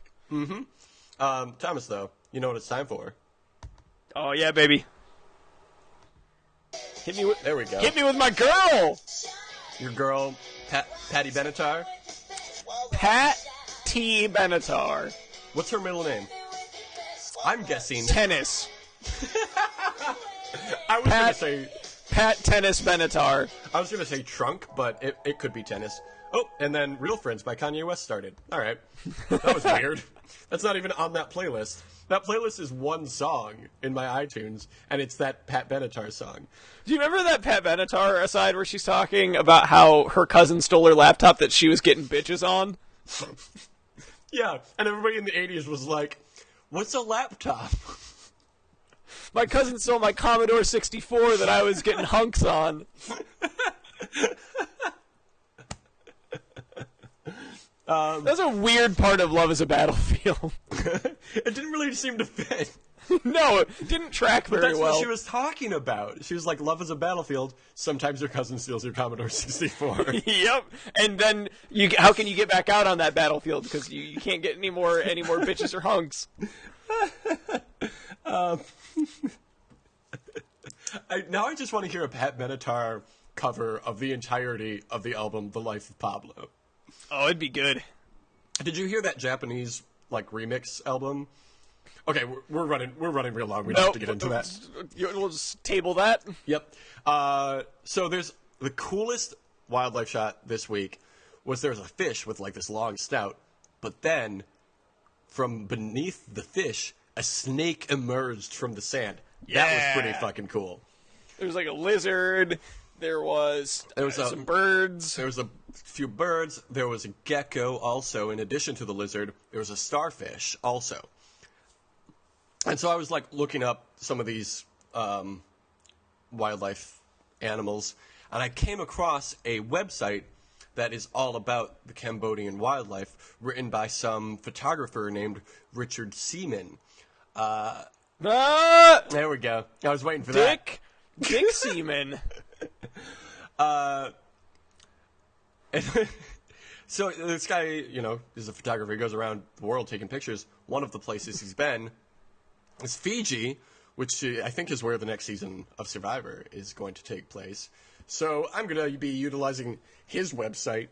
Thomas, though, you know what it's time for. Oh, yeah, baby. There we go. Hit me with my girl! Your girl, Patty Benatar. Pat T. Benatar. What's her middle name? I'm guessing. Tennis. I was going to say... Pat Tennis Benatar. I was going to say trunk, but it could be tennis. Oh, and then Real Friends by Kanye West started. All right. That was weird. That's not even on that playlist. That playlist is one song in my iTunes, and it's that Pat Benatar song. Do you remember that Pat Benatar aside where she's talking about how her cousin stole her laptop that she was getting bitches on? Yeah, and everybody in the 80s was like, what's a laptop? My cousin stole my Commodore 64 that I was getting hunks on. That's a weird part of Love is a Battlefield. It didn't really seem to fit. No, it didn't track very That's well. what she was talking about. She was like, love is a battlefield. Sometimes your cousin steals your Commodore 64. Yep. And then how can you get back out on that battlefield? Because you can't get any more bitches or hunks. Now I just want to hear a Pat Benatar cover of the entirety of the album The Life of Pablo. Oh, it'd be good. Did you hear that Japanese remix album? Okay, we're running real long. We don't have to get into that. We'll just table that. Yep. So there's the coolest wildlife shot this week was there's a fish with like this long snout, but then from beneath the fish, a snake emerged from the sand. That was pretty fucking cool. There was like a lizard. There was some birds. There was a few birds. There was a gecko also. In addition to the lizard, there was a starfish also. And so I was like looking up some of these wildlife animals, and I came across a website that is all about the Cambodian wildlife, written by some photographer named Richard Seaman. There we go. I was waiting for that. Dick Seaman. So this guy, is a photographer. He goes around the world taking pictures. One of the places he's been is Fiji, which I think is where the next season of Survivor is going to take place. So I'm going to be utilizing his website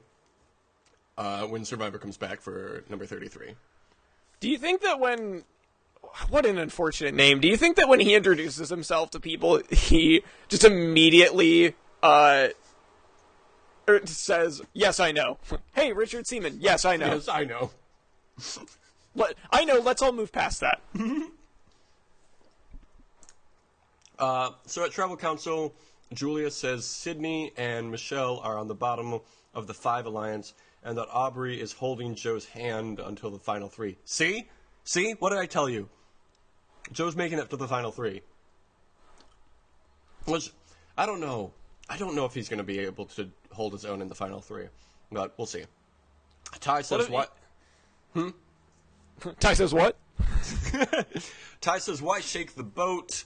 when Survivor comes back for number 33. Do you think that when... What an unfortunate name. Do you think that when he introduces himself to people, he just immediately says, yes, I know. Hey, Richard Seaman, yes, I know. Yes, I know. I know, let's all move past that. So at Tribal Council, Julia says Sydney and Michelle are on the bottom of the 5 alliance, and that Aubrey is holding Joe's hand until the final 3. See? See? What did I tell you? Joe's making it to the final 3. I don't know. I don't know if he's going to be able to hold his own in the final 3, but we'll see. Ty says what? Ty says what? Ty says, why shake the boat?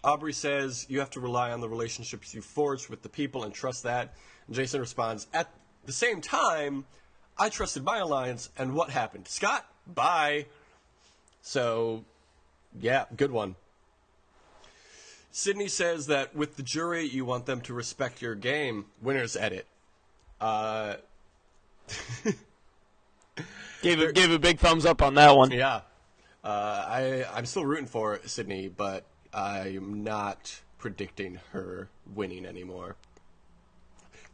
Aubrey says, you have to rely on the relationships you forged with the people and trust that. And Jason responds, at the same time, I trusted my alliance, and what happened? Scott, bye. So, yeah, good one. Sydney says that with the jury, you want them to respect your game. Winner's edit. Gave a big thumbs up on that one. Yeah. I'm still rooting for Sydney, but I'm not predicting her winning anymore.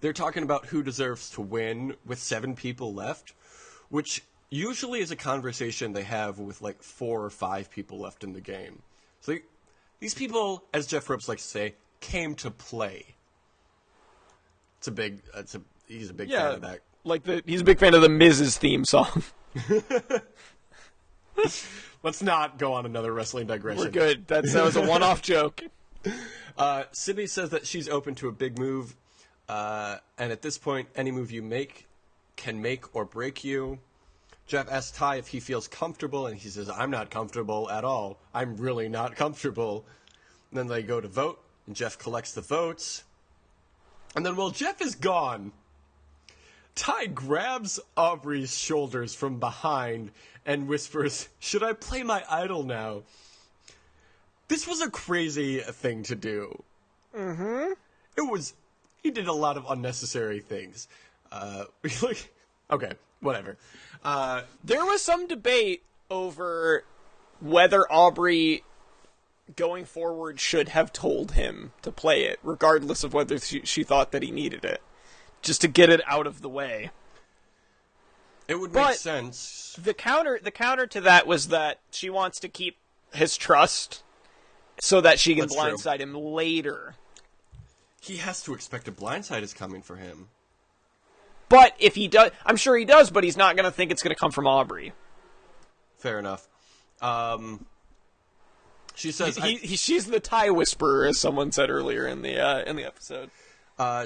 They're talking about who deserves to win with 7 people left, which usually is a conversation they have with like 4 or 5 people left in the game. So these people, as Jeff Probst likes to say, came to play. He's a big fan of that. He's a big fan of the Miz's theme song. Let's not go on another wrestling digression. We're good. That was a one-off joke. Sydney says that she's open to a big move, and at this point, any move you make can make or break you. Jeff asks Ty if he feels comfortable, and he says, I'm not comfortable at all. I'm really not comfortable. And then they go to vote, and Jeff collects the votes. And then while Jeff is gone, Ty grabs Aubrey's shoulders from behind and whispers, should I play my idol now? This was a crazy thing to do. Mm-hmm. He did a lot of unnecessary things. Okay, whatever. There was some debate over whether Aubrey, going forward, should have told him to play it, regardless of whether she thought that he needed it, just to get it out of the way. It would make sense. The counter to that was that she wants to keep his trust so that she can blindside him later. He has to expect a blindside is coming for him. But if he does, I'm sure he does, but he's not going to think it's going to come from Aubrey. Fair enough. She says she's the Ty whisperer, as someone said earlier in the episode.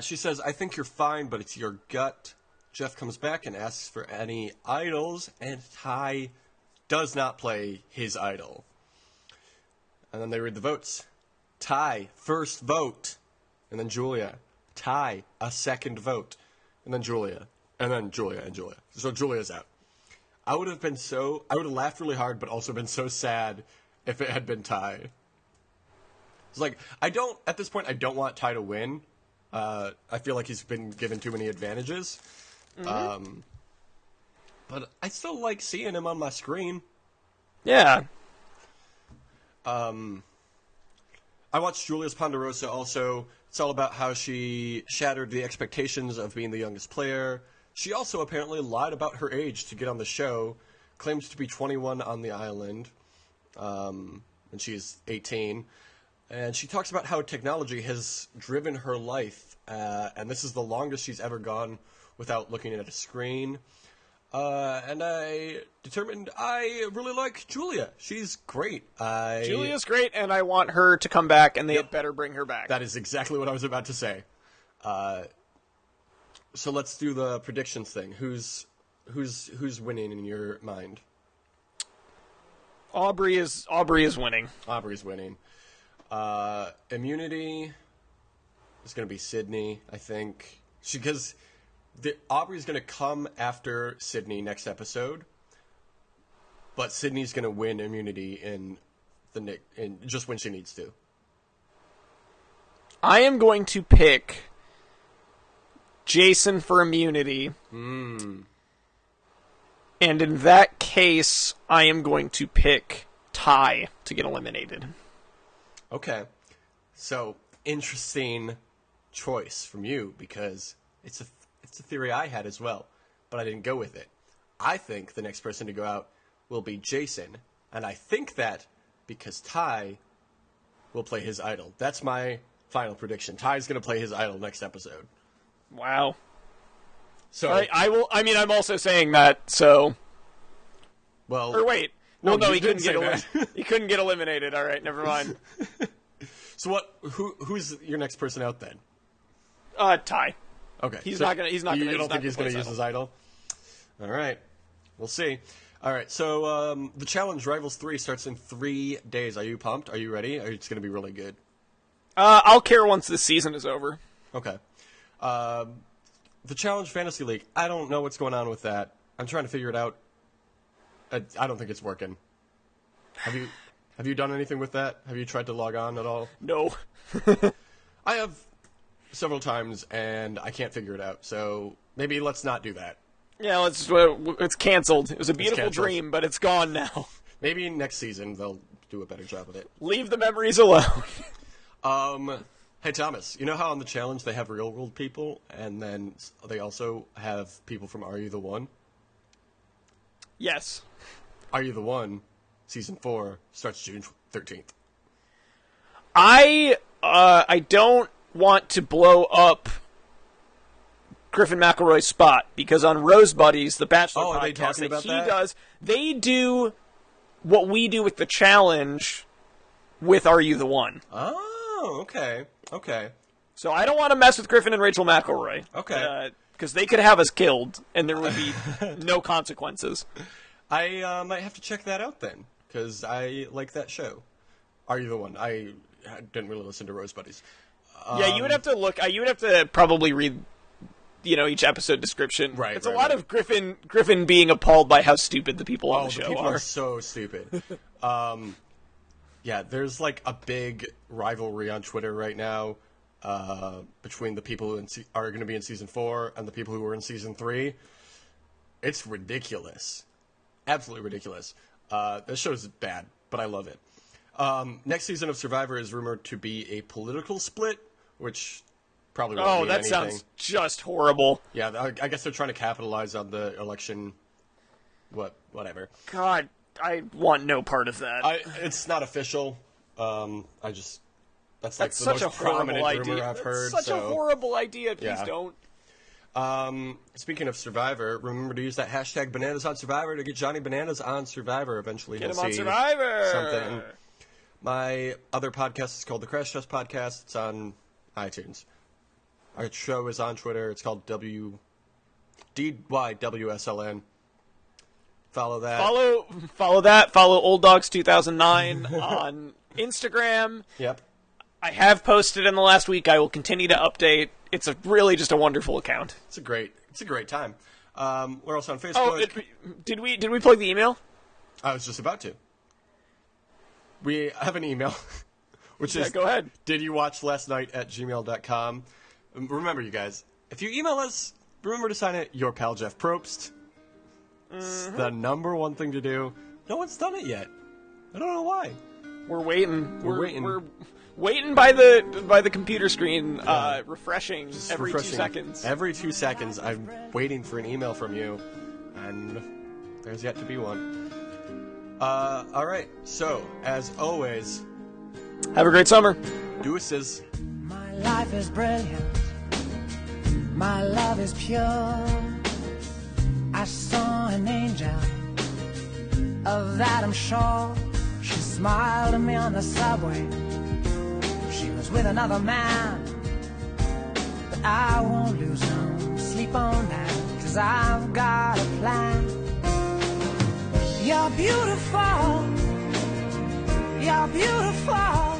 She says, I think you're fine, but it's your gut. Jeff comes back and asks for any idols, and Ty does not play his idol. And then they read the votes. Ty, first vote. And then Julia. Ty, a second vote. And then Julia. And then Julia and Julia. So Julia's out. I would have laughed really hard, but also been so sad if it had been Ty. It's like, at this point, I don't want Ty to win. I feel like he's been given too many advantages. Mm-hmm. But I still like seeing him on my screen. Yeah. I watched Julia's Ponderosa also. It's all about how she shattered the expectations of being the youngest player. She also apparently lied about her age to get on the show, claims to be 21 on the island, and she's 18. And she talks about how technology has driven her life, and this is the longest she's ever gone without looking at a screen. And I determined I really like Julia. She's great. Julia's great, and I want her to come back, and they had better bring her back. That is exactly what I was about to say. So let's do the predictions thing. Who's winning in your mind? Aubrey is winning. Aubrey's winning. Immunity is going to be Sydney, I think. Because Aubrey's going to come after Sydney next episode, but Sydney's going to win immunity in just when she needs to. I am going to pick Jason for immunity. Mm. And in that case, I am going to pick Ty to get eliminated. Okay. So, interesting choice from you, because it's a theory I had as well, but I didn't go with it. I think the next person to go out will be Jason, and I think that because Ty will play his idol. That's my final prediction. Ty's going to play his idol next episode. Wow. So I'm also saying that. So. Well. Or wait. No, he couldn't get he couldn't get eliminated. All right, never mind. So what? Who's your next person out then? Ty. Okay. He's not gonna. You don't think he's gonna use his idol? All right. We'll see. All right. So the challenge Rivals 3 starts in 3 days. Are you pumped? Are you ready? It's gonna be really good. I'll care once this season is over. Okay. The Challenge Fantasy League. I don't know what's going on with that. I'm trying to figure it out. I don't think it's working. Have Have you done anything with that? Have you tried to log on at all? No. I have several times, and I can't figure it out. So maybe let's not do that. Yeah, it's canceled. It was a beautiful dream, but it's gone now. Maybe next season they'll do a better job of it. Leave the memories alone. Hey, Thomas, you know how on the challenge they have real-world people, and then they also have people from Are You the One? Yes. Are You the One, Season 4, starts June 13th. I don't want to blow up Griffin McElroy's spot, because on Rose Buddies, the Bachelor podcast that he does, they do what we do with the challenge with Are You the One? Oh, okay. So I don't want to mess with Griffin and Rachel McElroy. Okay. Because they could have us killed, and there would be no consequences. I might have to check that out then, because I like that show. Are You the One? I didn't really listen to Rose Buddies. Yeah, you would have to look. You would have to probably read, each episode description. Right. It's a lot of Griffin being appalled by how stupid the people on the show people are. are so stupid. Yeah, there's like a big rivalry on Twitter right now between the people who are going to be in Season 4 and the people who were in Season 3. It's ridiculous. Absolutely ridiculous. This show's bad, but I love it. Next season of Survivor is rumored to be a political split, which probably won't mean anything. Sounds just horrible. Yeah, I guess they're trying to capitalize on the election. Whatever. God, I want no part of that. It's not official. That's like the such most a horrible prominent idea. rumor I've heard. Such a horrible idea. Please don't. Speaking of Survivor, remember to use that hashtag Bananas on Survivor to get Johnny Bananas on Survivor. Eventually, Get he'll him on see Survivor. something. My other podcast is called The Crash Test Podcast. It's on iTunes. Our show is on Twitter. It's called DYWSLN. Follow that. Follow that. Follow Old Dogs 2009 on Instagram. Yep. I have posted in the last week. I will continue to update. It's really just a wonderful account. It's a great time. We're also on Facebook. Oh, did we plug the email? I was just about to. We have an email, which is go ahead. didyouwatchlastnight@gmail.com. Remember, you guys, if you email us, remember to sign it Your Pal Jeff Probst. It's the number one thing to do. No one's done it yet. I don't know why. We're waiting. We're waiting. We're waiting by the computer screen, refreshing every 2 seconds. Every 2 seconds, I'm waiting for an email from you, and there's yet to be one. All right. So, as always, have a great summer. Deuces. My life is brilliant. My love is pure. I saw an angel. Of that I'm sure. She smiled at me on the subway. She was with another man. But I won't lose no sleep on that. 'Cause I've got a plan. You're beautiful. You're beautiful.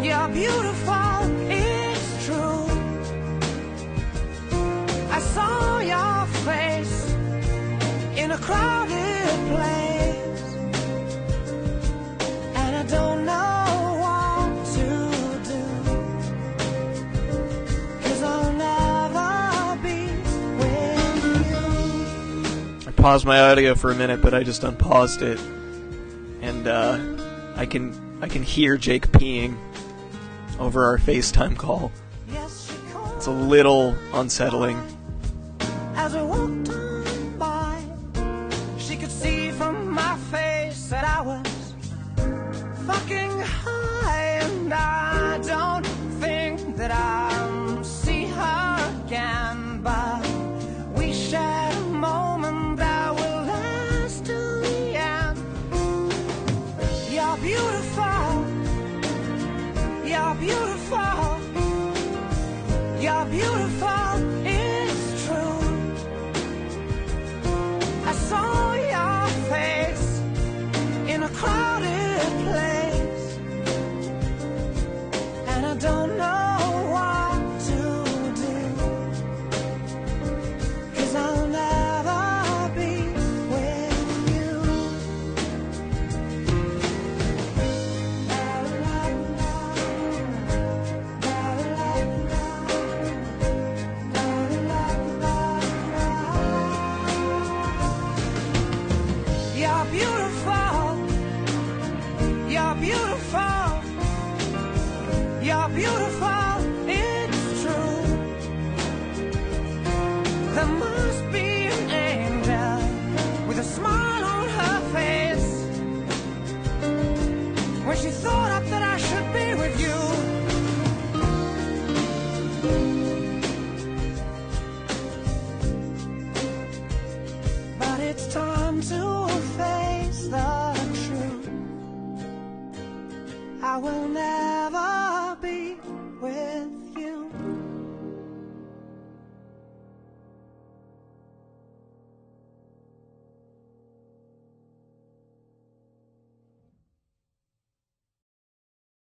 You're beautiful. It's true. I saw your face in a crowded place, and I don't know what to do, 'cause I'll never be with you. I paused my audio for a minute, but I just unpaused it, and I can hear Jake peeing over our FaceTime call. Yes, she called It's a little unsettling. as we walked on by. She could see from my face that I was fucking high, and I don't think that I'll see her again, but we shared a moment that will last till the end. You're beautiful. You're beautiful. You're beautiful. It's true. I saw your face in a crowded place, and I don't know what to do, 'cause I'll never be with you. You're beautiful, it's true. There must be an angel with a smile on her face when she thought up that I should be with you. But it's time to face the truth. I will never